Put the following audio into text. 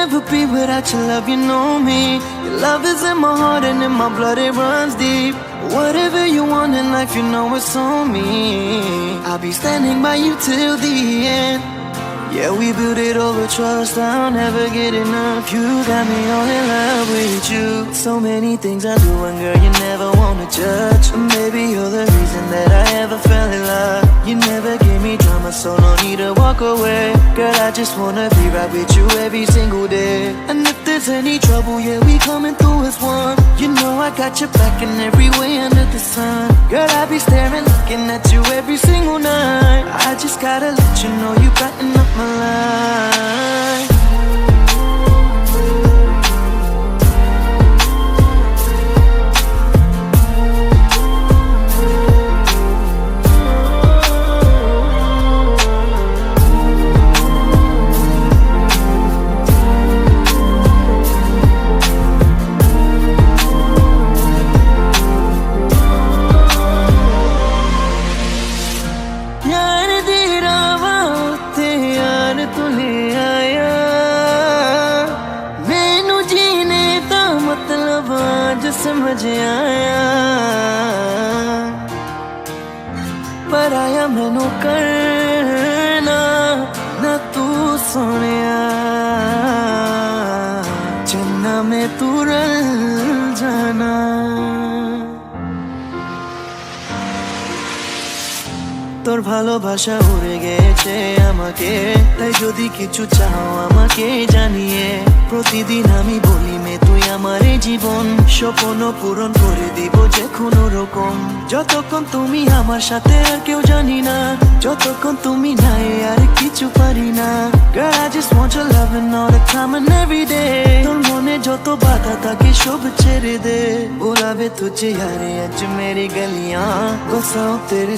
never be without your love, you know me. Your love is in my heart and in my blood, it runs deep. Whatever you want in life, you know it's on me. I'll be standing by you till the end. Yeah, we built it over trust, I'll never get enough. You got me all in love with you. So many things I do and girl, you never wanna judge. And maybe you're the reason that I ever fell in love. You never gave me drama, so no need to walk away. Girl, I just wanna be right with you every single day. And if there's any trouble, yeah, we coming through as one. You know I got your back in every way under the sun. Girl, I be staring, looking at you every single night. I just gotta let you know you brighten up my life. समझ आया पर आया मैनू करना ना तू सोनिया जिन्ना में तू रल जाना তোর ভালোবাসা উড়ে গেছে আমাকে তাই যদি কিছু চাও আমাকে জানিয়ে প্রতিদিন আমি বলি মে তুই আমার জীবন স্বপ্ন পূরণ করে দিব যে কোনো রকম যতক্ষণ তুমি আমার সাথে আর কেউ জানি না যতক্ষণ তুমি নাই আর কিছু পারি না Girl I just want your loving all the time and every day তোর মনে যত বাধা থাকে সব ছেড়ে দে बुलावे तुझे यारे आज मेरी गलियां बसाऊं तेरे